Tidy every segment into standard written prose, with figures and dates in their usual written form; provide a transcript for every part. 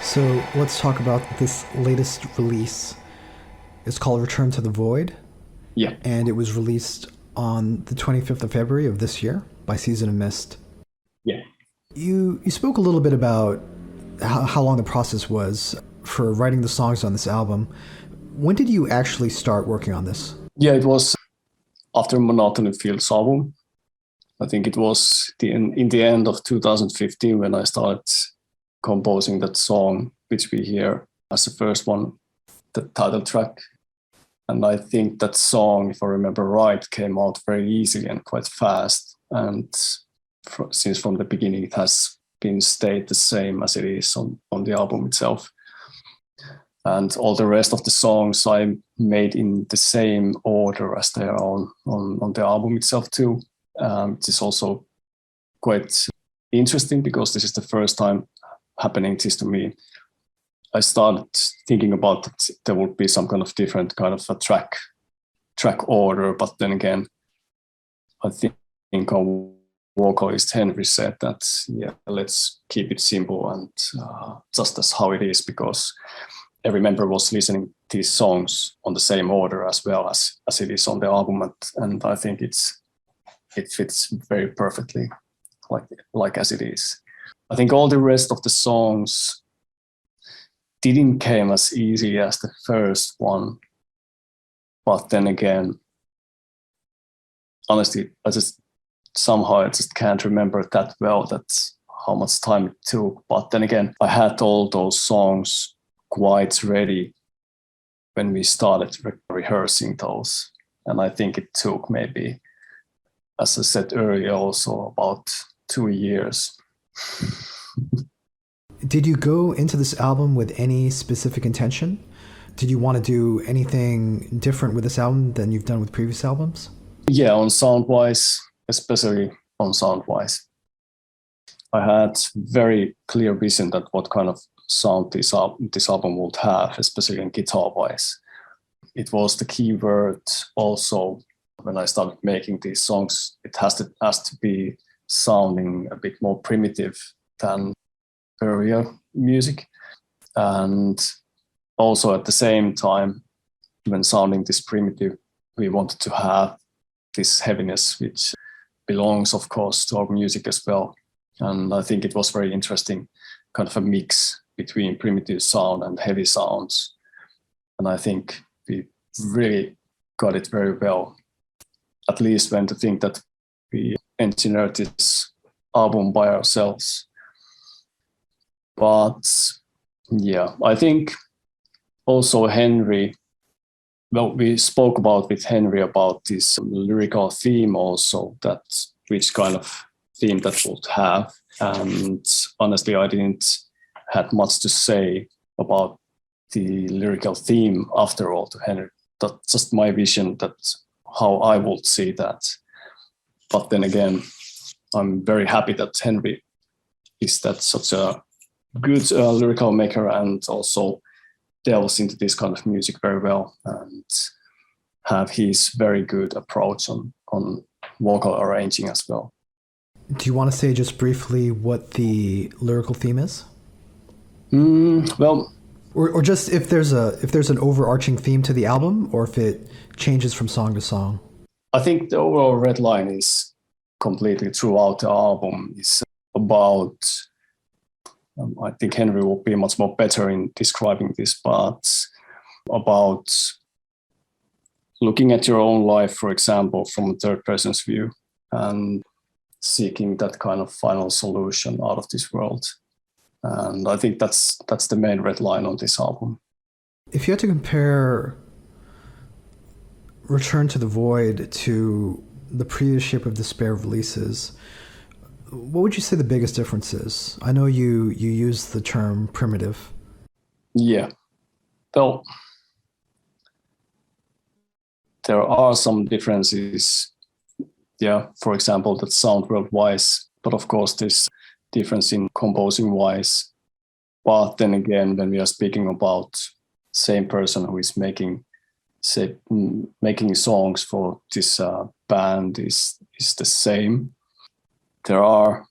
So let's talk about this latest release. It's called Return to the Void, Yeah, and it was released on the 25th of February of this year by Season of Mist. yeah, You spoke a little bit about how long the process was for writing the songs on this album. When did you actually start working on this? yeah. It was after Monotony Fields album. I think it was in the end of 2015 when I started composing that song, which we hear as the first one, the title track. And I think that song, if I remember right, came out very easily and quite fast. And since from the beginning, it has been stayed the same as it is on the album itself. And all the rest of the songs I made in the same order as they are on the album itself too. It is also quite interesting because this is the first time happening this to me. I started thinking about that there would be some kind of different kind of a track order, but then again, I think our vocalist Henry said that let's keep it simple and just as how it is, because every member was listening to these songs on the same order as well as it is on the album, and I think it fits very perfectly like as it is. I think all the rest of the songs didn't came as easy as the first one, but then again, honestly, I just can't remember that well. That's how much time it took. But then again, I had all those songs quite ready when we started rehearsing those, and I think it took maybe, as I said earlier, also about 2 years. Did you go into this album with any specific intention? Did you want to do anything different with this album than you've done with previous albums? Yeah, on sound wise, especially on sound wise, I had very clear vision that what kind of sound this album would have, especially in guitar wise. It was the key word also when I started making these songs. It has to be sounding a bit more primitive than earlier music, and also at the same time, when sounding this primitive, we wanted to have this heaviness which belongs of course to our music as well. And I think it was very interesting kind of a mix between primitive sound and heavy sounds, and I think we really got it very well, at least when to think that we engineered this album by ourselves. But yeah, I think also Henry, well, we spoke about with Henry about this lyrical theme also, that which kind of theme that would have. And honestly, I didn't had much to say about the lyrical theme after all to Henry. That's just my vision, that how I would see that. But then again, I'm very happy that Henry is that such a good lyrical maker and also delves into this kind of music very well and have his very good approach on vocal arranging as well. Do you want to say just briefly what the lyrical theme is? Well, Or just if there's an overarching theme to the album, or if it changes from song to song? I think the overall red line is completely throughout the album is about, I think Henry will be much more better in describing this, but about looking at your own life, for example, from a third person's view and seeking that kind of final solution out of this world. And I think that's the main red line on this album. If you had to compare Return to the Void to the previous Shape of Despair releases, what would you say the biggest difference is? I know you use the term primitive. Yeah. Well, there are some differences. Yeah, for example, that sound world-wise, but of course there's difference in composing wise. But then again, when we are speaking about same person who is making songs for this band is the same. There are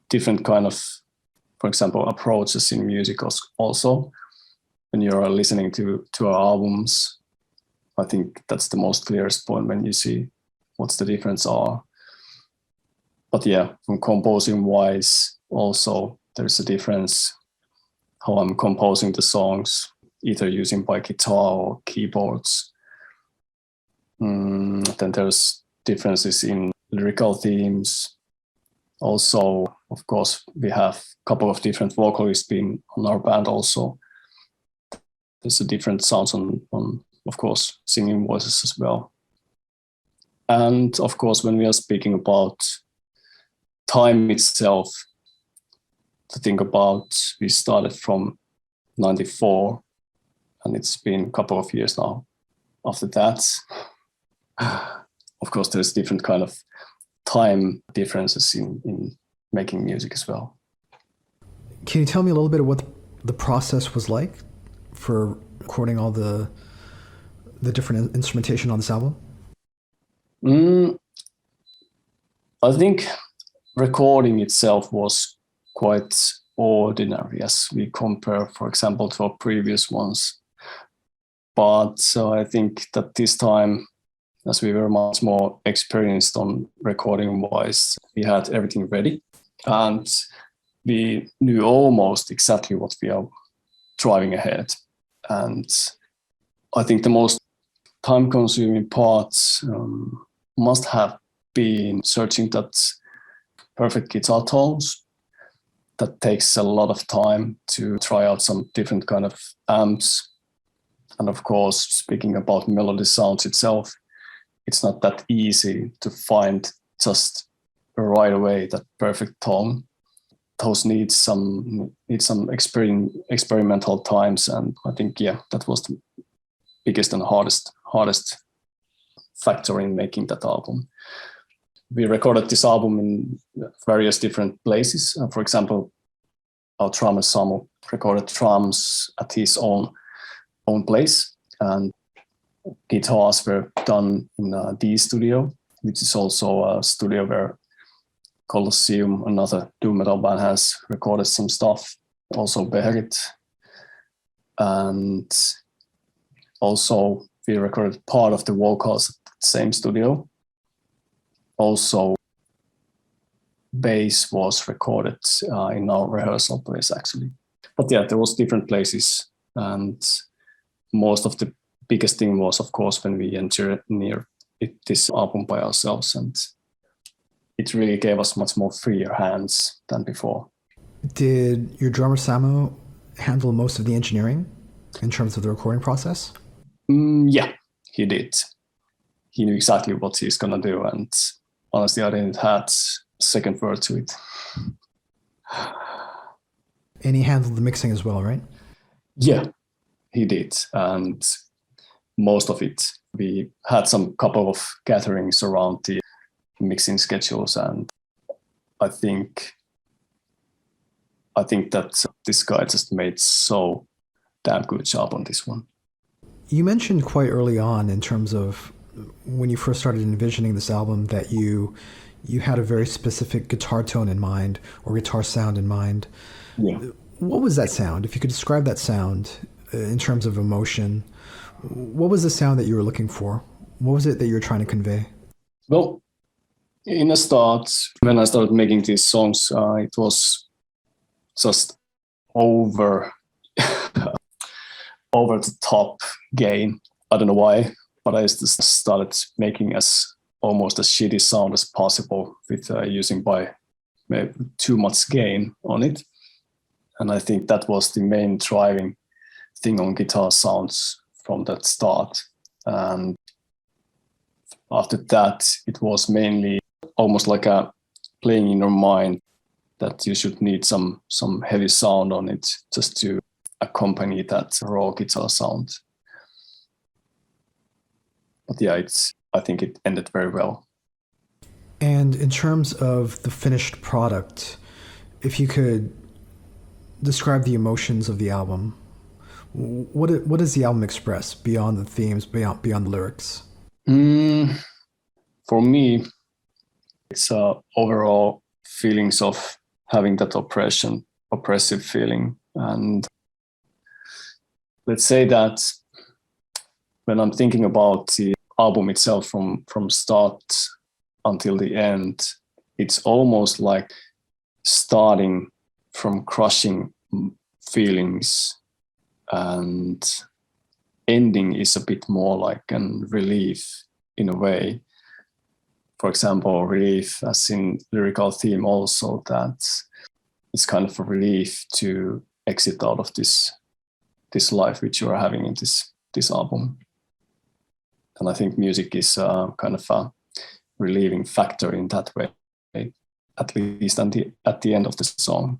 different kind of for example, approaches in music also. When you're listening to our albums, I think that's the most clearest point when you see what's the difference are. But yeah, from composing wise, also there's a difference how I'm composing the songs, either using by guitar or keyboards. Then there's differences in lyrical themes. Also, of course, we have a couple of different vocalists being on our band also. There's a different sounds on, of course, singing voices as well. And of course, when we are speaking about time itself, to think about, we started from 94, and it's been a couple of years now. After that, of course, there's different kind of time differences in making music as well. Can you tell me a little bit of what the process was like for recording all the different instrumentation on this album? I think recording itself was quite ordinary as we compare, for example, to our previous ones. But I think that this time, as we were much more experienced on recording wise, we had everything ready and we knew almost exactly what we are driving ahead. And I think the most time-consuming part must have been searching that perfect guitar tones. That takes a lot of time to try out some different kind of amps. And of course, speaking about melody sounds itself, it's not that easy to find just right away that perfect tone. Those need some experimental times, and I think that was the biggest and hardest factor in making that album. We recorded this album in various different places. For example, our drummer Samu recorded drums at his own place, and guitars were done in D studio, which is also a studio where Colosseum, another doom metal band, has recorded some stuff. Also Beherit, and also we recorded part of the vocals at the same studio. Also, bass was recorded in our rehearsal place, actually. But yeah, there was different places, and most of the biggest thing was, of course, when we entered this album by ourselves, and it really gave us much more freer hands than before. Did your drummer Samu handle most of the engineering in terms of the recording process? Yeah, he did. He knew exactly what he's gonna do, and honestly, I didn't have second word to it. And he handled the mixing as well, right? Yeah, he did. And most of it, we had some couple of gatherings around the mixing schedules, and I think that this guy just made so damn good job on this one. You mentioned quite early on, in terms of when you first started envisioning this album, that you had a very specific guitar tone in mind, or guitar sound in mind. Yeah. What was that sound? If you could describe that sound in terms of emotion, what was the sound that you were looking for? What was it that you were trying to convey? Well, in the start, when I started making these songs, it was just over the top gain. I don't know why, but I just started making almost as shitty sound as possible with using by maybe too much gain on it. And I think that was the main driving thing on guitar sounds from that start. And after that, it was mainly almost like a playing in your mind that you should need some heavy sound on it just to accompany that raw guitar sound. But yeah, I think it ended very well. And in terms of the finished product, if you could describe the emotions of the album, what does the album express beyond the themes, beyond the lyrics? For me, it's overall feelings of having that oppression oppressive feeling. And let's say that when I'm thinking about the album itself from start until the end, it's almost like starting from crushing feelings, and ending is a bit more like a relief in a way. For example, relief as in lyrical theme also, that it's kind of a relief to exit out of this life which you are having in this album. And I think music is kind of a relieving factor in that way, at least at the end of the song.